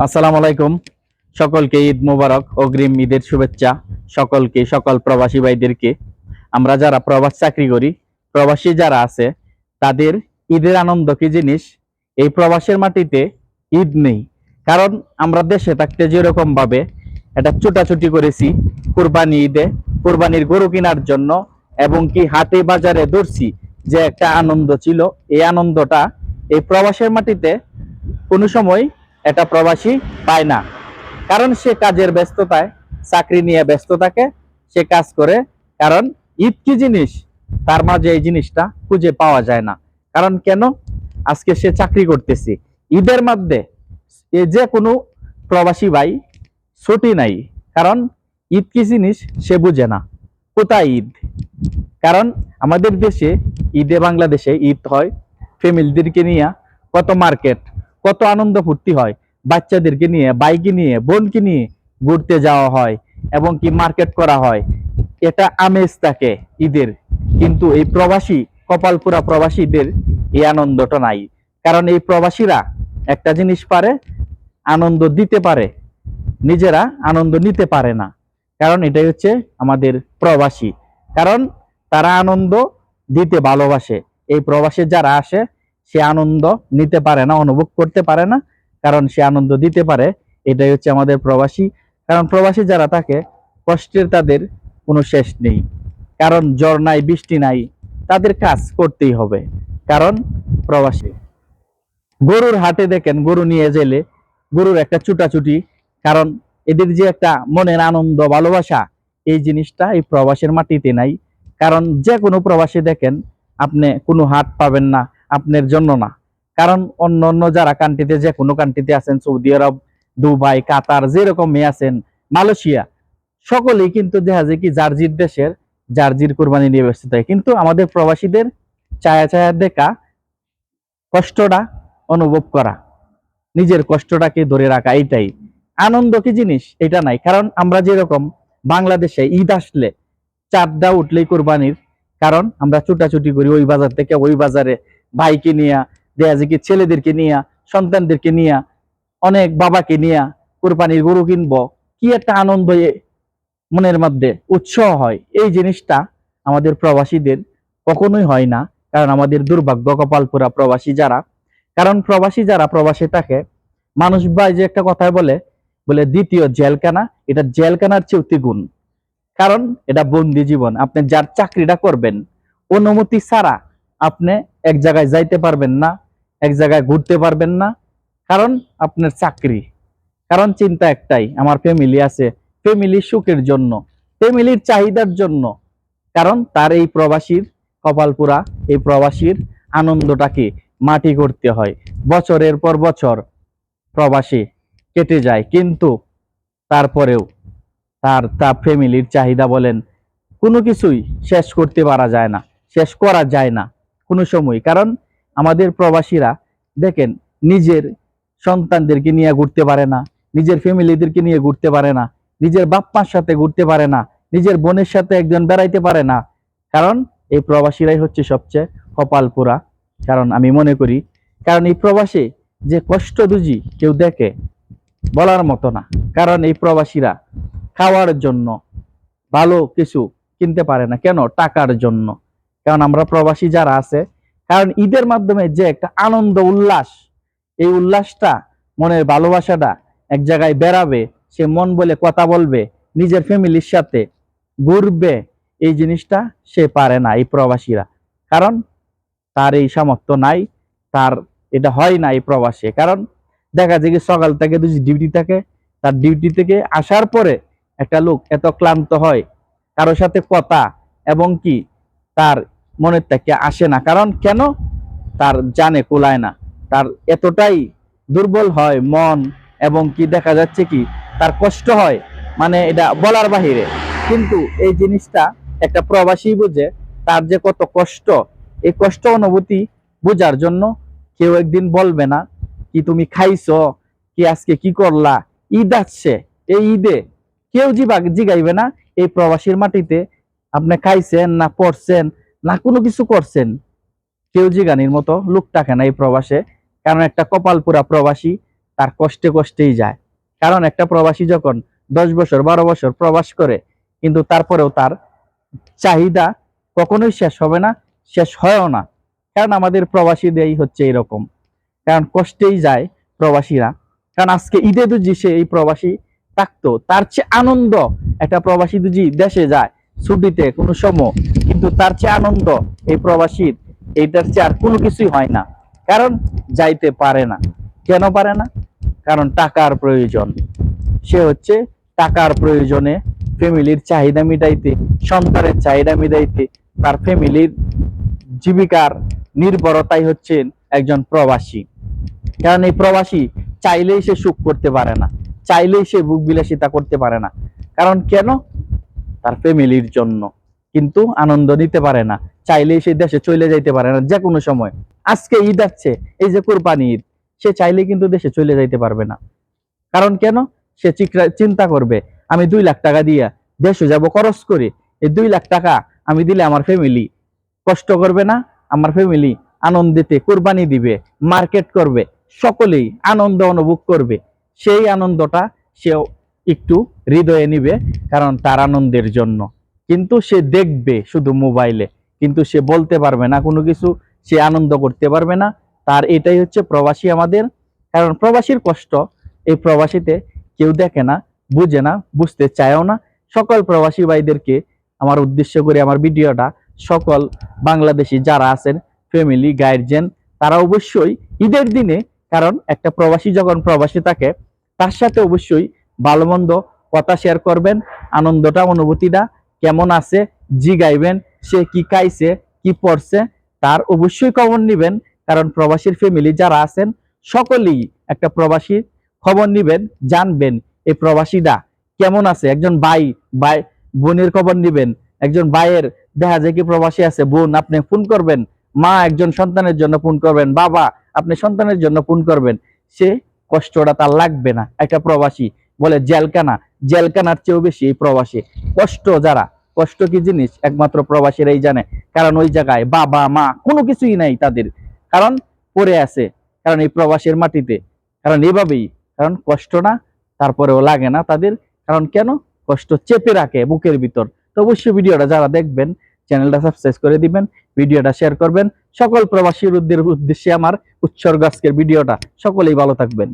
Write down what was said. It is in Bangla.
আসসালামু আলাইকুম। সকলকে ঈদ মোবারক, অগ্রিম ঈদের শুভেচ্ছা। সকলকে, সকল প্রবাসী ভাইদেরকে। আমরা যারা প্রবাস চাকরি করি, প্রবাসী যারা আছে, তাদের ঈদের আনন্দ কি জিনিস। এই প্রবাসের মাটিতে ঈদ নেই। কারণ আমরা দেশে থাকতে যেরকম ভাবে এটা ছুটাছুটি করেছি কুরবানি ঈদে, কুরবানির গরু কেনার জন্য, এবং কি হাটে বাজারে ধরছি, যে একটা আনন্দ ছিল, এই আনন্দটা এই প্রবাসের মাটিতে কোনো সময় এটা প্রবাসী পায় না। কারণ সে কাজের ব্যস্ততায়, চাকরি নিয়ে ব্যস্ত থাকে, সে কাজ করে। কারণ ঈদ কি জিনিস, তার মাঝে এই জিনিসটা খুঁজে পাওয়া যায় না। কারণ কেন, আজকে সে চাকরি করতেছে, ঈদের মধ্যে যে কোনো প্রবাসী ভাই ছুটি নাই। কারণ ঈদ কি জিনিস সে বুঝে না। কোথায় ঈদ? কারণ আমাদের দেশে ঈদে, বাংলাদেশে ঈদ হয় ফ্যামিলিদেরকে নিয়ে, কত মার্কেট, কত আনন্দ ফুর্তি হয়, বাচ্চাদেরকে নিয়ে, বাইকে নিয়ে, বোনকে নিয়ে ঘুরতে যাওয়া হয় এবং কি মার্কেট করা হয়। এটা আমেজ থাকে ঈদের। কিন্তু এই প্রবাসী, কপালপুরা প্রবাসীদের এই আনন্দটা নাই। কারণ এই প্রবাসীরা একটা জিনিস পারে, আনন্দ দিতে পারে, নিজেরা আনন্দ নিতে পারে না। কারণ এটাই হচ্ছে আমাদের প্রবাসী। কারণ তারা আনন্দ দিতে ভালোবাসে। এই প্রবাসে যারা আসে, সে আনন্দ নিতে পারে না, অনুভব করতে পারে না। কারণ সে আনন্দ দিতে পারে, এটাই হচ্ছে আমাদের প্রবাসী। কারণ প্রবাসী যারা থাকে, কষ্টের তাদের কোনো শেষ নেই। কারণ জ্বর নাই, বৃষ্টি নাই, তাদের কাজ করতেই হবে। কারণ প্রবাসী গরুর হাটে দেখেন, গরু নিয়ে গেলে গরুর একটা ছুটাছুটি। কারণ এদের যে একটা মনের আনন্দ, ভালোবাসা, এই জিনিসটা এই প্রবাসের মাটিতে নাই। কারণ যে কোনো প্রবাসী দেখেন, আপনি কোনো হাট পাবেন না আপনার জন্য না। কারণ অন্য অন্য যারা কান্ট্রিতে, যে কোনো কান্ট্রিতে আছেন, সৌদি আরব, দুবাই, কাতার, যেরকম আছেন, মালয়েশিয়া, সকলেই কিন্তু দেখা যায় কি জার্জির দেশের, জার্জির কোরবানি নিয়ে ব্যস্ত থাকে। কিন্তু আমাদের প্রবাসীদের ছায়া ছায়া দেখা, কষ্টটা অনুভব করা, নিজের কষ্টটাকে ধরে রাখা, এইটাই আনন্দ কি জিনিস এটা নাই। কারণ আমরা যেরকম বাংলাদেশে ঈদ আসলে চাঁদটা উঠলেই কোরবানির। কারণ আমরা ছুটাছুটি করি ওই বাজার থেকে ওই বাজারে, ভাইকে নিয়ে, দেখা যায় কি ছেলেদেরকে নিয়ে, সন্তানদেরকে নিয়ে, অনেক বাবাকে নিয়ে কোরবানির গরু কিনবো। কি একটা আনন্দ মনের মধ্যে উৎসাহ হয়, এই জিনিসটা আমাদের প্রবাসীদের কখনোই হয় না। কারণ আমাদের দুর্ভাগ্য, কপালপুরা প্রবাসী যারা। কারণ প্রবাসী যারা প্রবাসে থাকে, মানুষ ভাই যে একটা কথায় বলে, বলে দ্বিতীয় জেলখানা, এটা জেলখানার চেয়ে দ্বিগুণ। কারণ এটা বন্দি জীবন। আপনি যার চাকরিটা করবেন, অনুমতি ছাড়া আপনি এক জায়গায় যাইতে পারবেন না, এক জায়গায় ঘুরতে পারবেন না। কারণ আপনার চাকরি। কারণ চিন্তা একটাই, আমার ফ্যামিলি আছে, ফ্যামিলির সুখের জন্য, ফ্যামিলির চাহিদার জন্য। কারণ তার এই প্রবাসীর কপালপুরা, এই প্রবাসীর আনন্দটাকে মাটি করতে হয়। বছরের পর বছর প্রবাসী কেটে যায়, কিন্তু তারপরেও তার ফ্যামিলির চাহিদা বলেন, কোনো কিছুই শেষ করতে পারা যায় না, শেষ করা যায় না কোনো সময়। কারণ আমাদের প্রবাসীরা দেখেন, নিজের সন্তানদেরকে নিয়ে ঘুরতে পারে না, নিজের ফ্যামিলিদেরকে নিয়ে ঘুরতে পারে না, নিজের বাপ্পার সাথে ঘুরতে পারে না, নিজের বোনের সাথে একজন বেড়াইতে পারে না। কারণ এই প্রবাসীরাই হচ্ছে সবচেয়ে কপাল পোড়া। কারণ আমি মনে করি, কারণ এই প্রবাসে যে কষ্ট দুজি কেউ দেখে বলার মতো না। কারণ এই প্রবাসীরা খাওয়ার জন্য ভালো কিছু কিনতে পারে না, কেন? টাকার জন্য। কারণ আমরা প্রবাসী যারা আছে, কারণ ঈদের মাধ্যমে যে একটা আনন্দ উল্লাস, এই উল্লাসটা, মনের ভালোবাসাটা, এক জায়গায় বেড়াবে, সে মন বলে কথা বলবে, নিজের ফ্যামিলির সাথে ঘুরবে, এই জিনিসটা সে পারে না এই প্রবাসীরা। কারণ তার এই সামর্থ্য নাই, তার এটা হয় না এই প্রবাসে। কারণ দেখা যায় কি সকাল থেকে ডিউটি থাকে, তার ডিউটি থেকে আসার পরে একটা লোক এত ক্লান্ত হয়, কারো সাথে কথা এবং কি তার মনের থেকে আসে না। কারণ কেন? তার জানে কুলায় না, তার এতটাই দুর্বল হয় মন, এবং কি দেখা যাচ্ছে কি তার কষ্ট হয়, মানে এটা বলার বাহিরে। কিন্তু এই জিনিসটা একটা প্রবাসী বুঝে, তার যে কত কষ্ট, এই কষ্ট অনুভূতি বোঝার জন্য কেউ একদিন বলবে না কি তুমি খাইছো, কি আজকে কি করলা, ঈদ আসছে, এই ঈদে কেউ জিগাইবে না এই প্রবাসীর মাটিতে আপনি খাইছেন না, পড়ছেন না, কোনো কিছু করছেন। কেউ জিগানির মতো লোক থাকে না এই প্রবাসে। কারণ একটা কপাল পুরা প্রবাসী, তার কষ্টে কষ্টেই যায়। কারণ একটা প্রবাসী যখন 10 বছর 12 বছর প্রবাস করে, কিন্তু তারপরেও তার চাহিদা কখনোই শেষ হবে না, শেষ হয়ও না। কারণ আমাদের প্রবাসীদেরই হচ্ছে এরকম, কারণ কষ্টেই যায় প্রবাসীরা। কারণ আজকে ঈদে যদি সে এই প্রবাসী থাকতো, তার চেয়ে আনন্দ একটা প্রবাসী যদি দেশে যায় ছুটিতে কোনো সময়, কিন্তু তার চেয়ে আনন্দ এই প্রবাসীর এইটার চেয়ে আর কোনো কিছুই হয় না। কারণ যাইতে পারে না। কেন পারে না? কারণ টাকার প্রয়োজন। সে হচ্ছে টাকার প্রয়োজনে ফ্যামিলির চাহিদা মিটাইতে, সন্তানের চাহিদা মিটাইতে, তার ফ্যামিলির জীবিকার নির্ভরতাই হচ্ছেন একজন প্রবাসী। কারণ এই প্রবাসী চাইলেই সে সুখ করতে পারে না, চাইলেই সে বুক বিলাসিতা করতে পারে না। কারণ কেন? তার ফ্যামিলির জন্য। কিন্তু আনন্দ নিতে পারে না, চাইলেই সে দেশে চলে যাইতে পারে না যে কোনো সময়। আজকে ঈদ আসছে, এই যে কোরবানি ঈদ, সে চাইলে কিন্তু দেশে চলে যাইতে পারবে না। কারণ কেন? সে চিন্তা করবে, আমি 2 লাখ টাকা দিয়ে দেশে যাব খরচ করে, এই 2 লাখ টাকা আমি দিলে আমার ফ্যামিলি কষ্ট করবে না? আমার ফ্যামিলি আনন্দেতে কোরবানি দিবে, মার্কেট করবে, সকলেই আনন্দ অনুভব করবে। সেই আনন্দটা সে একটু হৃদয়ে নিবে, কারণ তার আনন্দের জন্য। কিন্তু সে দেখবে শুধু মোবাইলে, কিন্তু সে বলতে পারবে না কোনো কিছু, সে আনন্দ করতে পারবে না। তার এটাই হচ্ছে প্রবাসী আমাদের। কারণ প্রবাসীর কষ্ট এই প্রবাসীতে কেউ দেখে না, বুঝে না, বুঝতে চায়ও না। সকল প্রবাসী ভাইদেরকে আমার উদ্দেশ্য করে আমার ভিডিওটা, সকল বাংলাদেশি যারা আছেন, ফ্যামিলি গার্জিয়ান, তারা অবশ্যই ঈদের দিনে, কারণ একটা প্রবাসী যখন প্রবাসী থাকে, তার সাথে অবশ্যই ভালো মন্দ কথা শেয়ার করবেন, আনন্দটা অনুভূতিটা কেমন আছে জিগাইবেন, সে কি খাইছে কি পড়ছে তার অবশ্যই খবর নিবেন। কারণ প্রবাসীর ফ্যামিলি যারা আছেন সকলেই একটা প্রবাসীর খবর নিবেন, জানবেন এই প্রবাসীরা কেমন আছে। একজন ভাই ভাই বোনের খবর নিবেন, একজন ভাইয়ের দেখা যায় কি প্রবাসী আছে, বোন আপনি ফোন করবেন, মা একজন সন্তানের জন্য ফোন করবেন, বাবা আপনি সন্তানের জন্য ফোন করবেন। সে কষ্টটা তার লাগবে না। একটা প্রবাসী বলে জেলখানা, জেলখানার চেয়েও বেশি এই প্রবাসী কষ্ট। যারা কষ্ট কি জিনিস একমাত্র প্রবাসীরাই জানে। কারণ ওই জায়গায় বাবা মা কোনো কিছুই নাই তাদের, কারণ পড়ে আছে, কারণ এই প্রবাসের মাটিতে। কারণ এভাবেই, কারণ কষ্ট না তারপরেও লাগে না তাদের। কারণ কেন? কষ্ট চেপে রাখে বুকের ভিতর। তো অবশ্যই ভিডিওটা যারা দেখবেন, চ্যানেলটা সাবস্ক্রাইব করে দিবেন, ভিডিওটা শেয়ার করবেন। সকল প্রবাসীর উদ্দেশ্যে আমার উৎসর্গ আজকের ভিডিওটা। সকলেই ভালো থাকবেন।